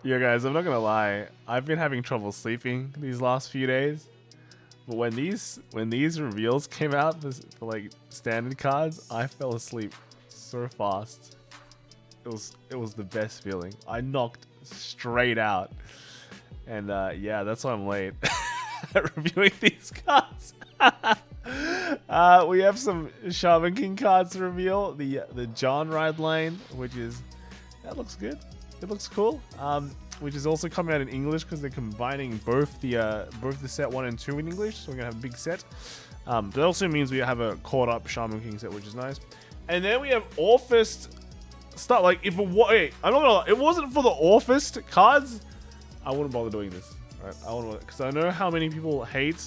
Yeah, guys, I'm not gonna lie. I've been having trouble sleeping these last few days. But when these reveals came out for like standard cards, I fell asleep so fast. It was the best feeling. I knocked straight out, and yeah, that's why I'm late at reviewing these cards. We have some Shaman King cards to reveal. The John Ride line, which is that looks good. It looks cool. Which is also coming out in English because they're combining both the set 1 and 2 in English, so we're gonna have a big set. But that also means we have a caught up Shaman King set, which is nice. And then we have Orfist stuff. Like if I'm not gonna lie, it wasn't for the Orfist cards, I wouldn't bother doing this. Right? I wouldn't, because I know how many people hate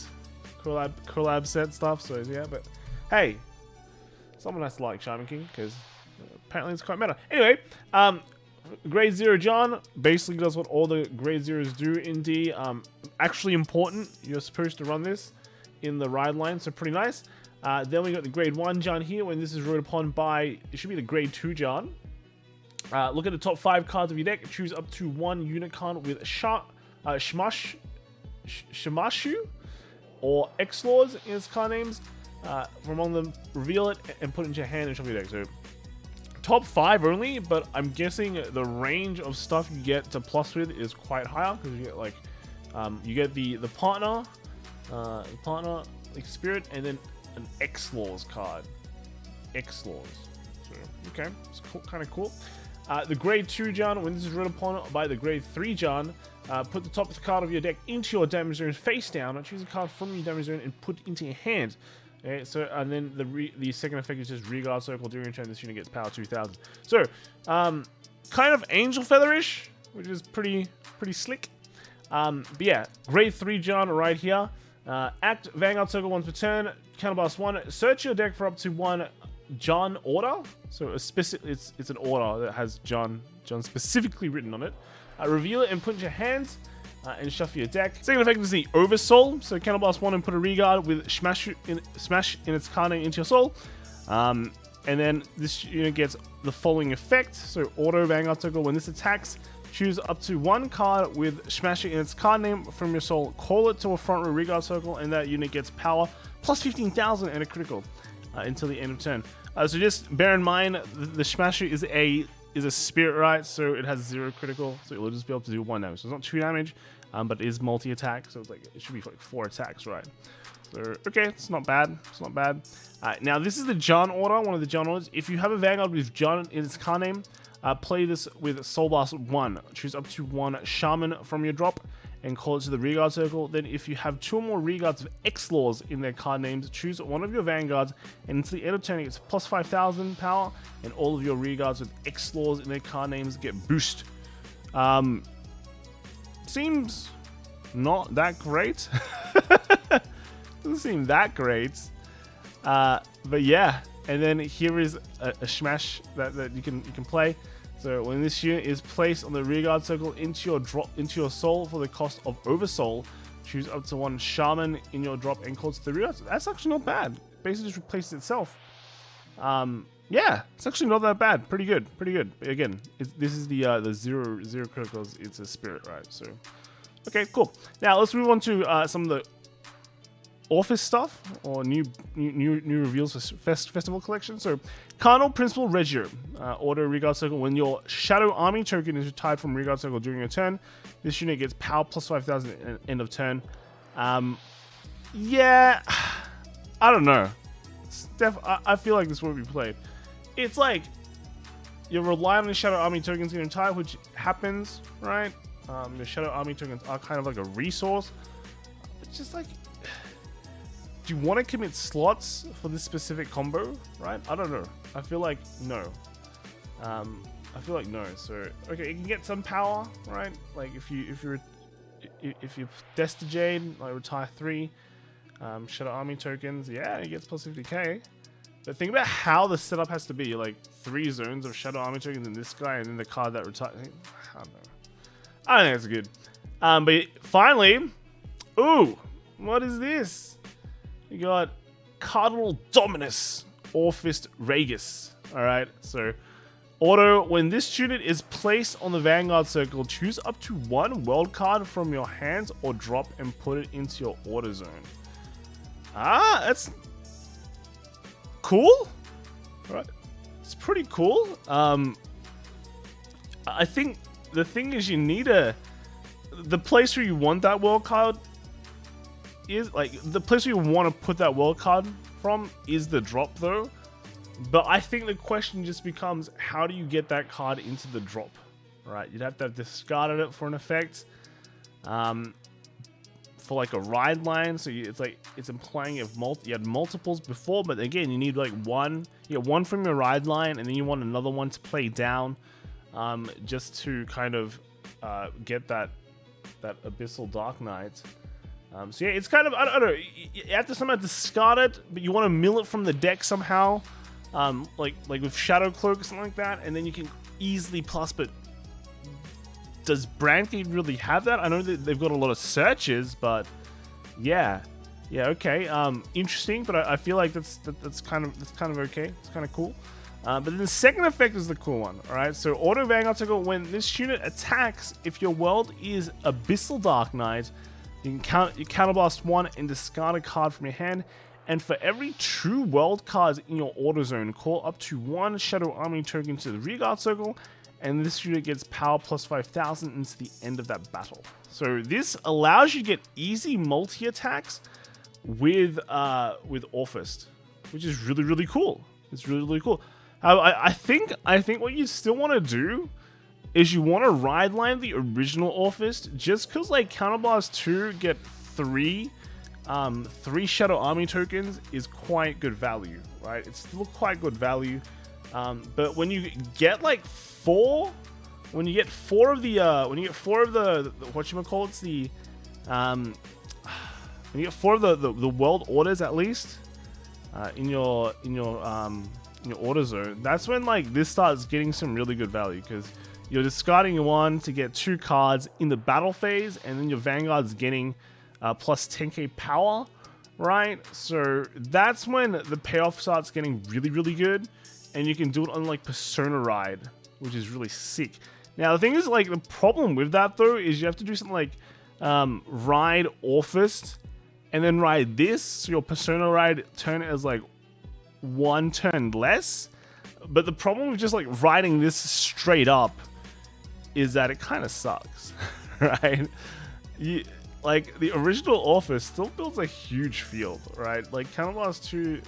collab set stuff. So yeah, but hey, someone has to like Shaman King because apparently it's quite meta. Anyway, Grade 0 John basically does what all the Grade 0s do in D. Actually important. You're supposed to run this in the ride line, so pretty nice. Then we got the Grade 1 John here, when this is ruled upon by, it should be the Grade 2 John. Look at the top 5 cards of your deck. Choose up to 1 unit card with Shimashu or X-Laws in its card names. From among them, reveal it and put it into your hand and shuffle your deck. So top 5 only, but I'm guessing the range of stuff you get to plus with is quite higher, because you get like you get the partner like spirit, and then an X-Laws card. X-Laws. So okay, it's cool, kind of cool. The Grade 2 John, when this is ruled upon by the Grade 3 John, put the top card of your deck into your damage zone face down, choose a card from your damage zone and put it into your hand. Okay, so and then the second effect is just Regard Circle. During your turn, this unit gets power 2000. So, kind of Angel Featherish, which is pretty slick. But yeah, Grade 3 John right here. Act Vanguard Circle once per turn. Counterblast 1. Search your deck for up to 1 John order. So it's an order that has John specifically written on it. Reveal it and put it in your hands. And shuffle your deck. Second effect is the Oversoul. So Counterblast 1 and put a Regard with Smash in its card name into your soul. And then this unit gets the following effect. So Auto Vanguard Circle, when this attacks, choose up to 1 card with Smash in its card name from your soul. Call it to a front row Regard Circle, and that unit gets power plus 15,000 and a critical until the end of turn. So just bear in mind, the Smasher is a spirit, right? So it has 0 critical, so it'll just be able to do 1 damage. So it's not 2 damage. But it is multi-attack, so it's like it should be like 4 attacks, right? So okay, it's not bad. It's not bad. Now this is the John order, one of the John orders. If you have a Vanguard with John in its card name, play this with Soul Blast 1. Choose up to 1 Shaman from your drop and call it to the Regard Circle. Then if you have 2 or more Regards of X-Laws in their card names, choose one of your Vanguards, and until the end of turn it gets plus 5,000 power, and all of your Regards with X-Laws in their card names get boost. Seems not that great. Doesn't seem that great. But yeah, and then here is a smash that you can play. So when this unit is placed on the Regard Circle into your soul for the cost of Oversoul, choose up to 1 Shaman in your drop and call it to the Regard. That's actually not bad. Basically just replaces itself. Yeah, it's actually not that bad. Pretty good. But again, this is the zero criticals. It's a spirit, right? So, okay, cool. Now let's move on to some of the Orfist stuff, or new reveals for Festival Collection. So, Cardinal Principal Regio, order Regard Circle. When your Shadow Army token is retired from Regard Circle during your turn, this unit gets power plus 5,000 at end of turn. Yeah, I don't know. I feel like this won't be played. It's like you rely on the Shadow Army tokens in entire, which happens, right? The Shadow Army tokens are kind of like a resource. It's just like, do you want to commit slots for this specific combo, right? I don't know. I feel like no. I feel like no. So okay, you can get some power, right? Like if you Destajade, like retire 3 Shadow Army tokens, yeah, it gets plus 50k. But think about how the setup has to be, like 3 zones of Shadow Army tokens in this guy, and then the card that retires. I don't know. I don't think that's good. But finally, ooh, what is this? We got Cardinal Dominus, Orfist Regis. Alright, so Auto, when this unit is placed on the Vanguard circle, choose up to 1 world card from your hands or drop and put it into your order zone. Ah, that's cool. All right, it's pretty cool. I think the thing is you need the place where you want that world card is like the place where you want to put that world card from is the drop though. But I think the question just becomes, how do you get that card into the drop? Right, you'd have to have discarded it for an effect, for like a ride line. So it's implying you had multiples before, but again, you need like one. You get one from your ride line, and then you want another one to play down, just to kind of get that Abyssal Dark Knight. So yeah, it's kind of I don't know. You have to somehow discard it, but you want to mill it from the deck somehow. Like with Shadow Cloak or something like that, and then you can easily plus. But does Brandgate really have that? I know that they've got a lot of searches, but yeah, okay, interesting. But I feel like that's kind of okay. It's kind of cool. But then the second effect is the cool one. All right, so Auto Vanguard Circle. When this unit attacks, if your world is Abyssal Dark Knight, you counterblast 1 and discard a card from your hand. And for every true world card in your order zone, call up to 1 Shadow Army token to the rearguard circle, and this unit gets power plus 5,000 into the end of that battle. So this allows you to get easy multi-attacks with Orfist, which is really cool. It's really cool. I think what you still want to do is you want to ride line the original Orfist, just because like Counterblast 2 get 3 Shadow Army tokens is quite good value, right? It's still quite good value, but when you get like 4, when you get 4 of the whatchamacallits, when you get 4 of the world orders at least in your order zone, that's when like this starts getting some really good value, because you're discarding 1 to get 2 cards in the battle phase, and then your Vanguard's getting plus 10k power, right? So that's when the payoff starts getting really good, and you can do it on like Persona Ride, which is really sick. Now the thing is, like, the problem with that though is you have to do something like ride Orfist and then ride this, so your Persona Ride turn it as like 1 turn less. But the problem with just like riding this straight up is that it kind of sucks, right? Like, the original Orfist still builds a huge field, right? Like, Counterblast 2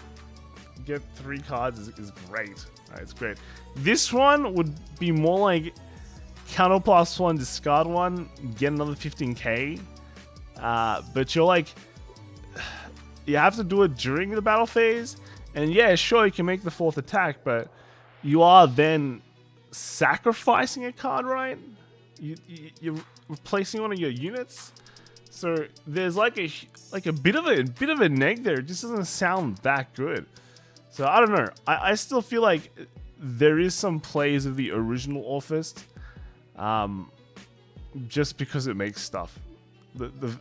get 3 cards is great, right? It's great. This one would be more like Counterblast 1, discard 1, get another 15k. But you're like, you have to do it during the battle phase. And yeah, sure, you can make the 4th attack, but you are then sacrificing a card, right? You're replacing one of your units. So there's like a bit of a neg there. It just doesn't sound that good. So I don't know. I still feel like there is some plays of the original Orfist, just because it makes stuff. The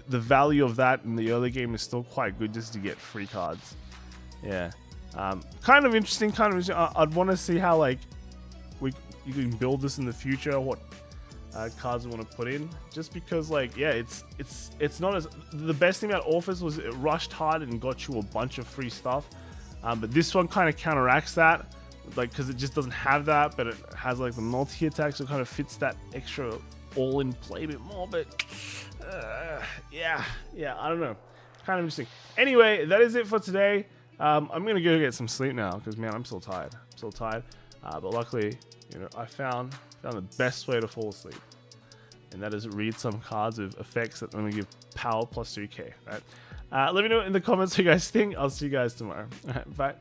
value of that in the early game is still quite good, just to get free cards. Yeah, kind of interesting. I'd want to see how like you can build this in the future. What cards I want to put in, just because like, yeah, it's not as, the best thing about Orfist was it rushed hard and got you a bunch of free stuff, but this one kind of counteracts that, like, because it just doesn't have that, but it has like the multi-attack, so it kind of fits that extra all-in play a bit more. But yeah, I don't know, kind of interesting. Anyway, that is it for today. I'm gonna go get some sleep now, because man, I'm still tired. But luckily, you know, I found the best way to fall asleep, and that is read some cards with effects that only give power plus 2k, right? Let me know in the comments what you guys think. I'll see you guys tomorrow. All right, bye.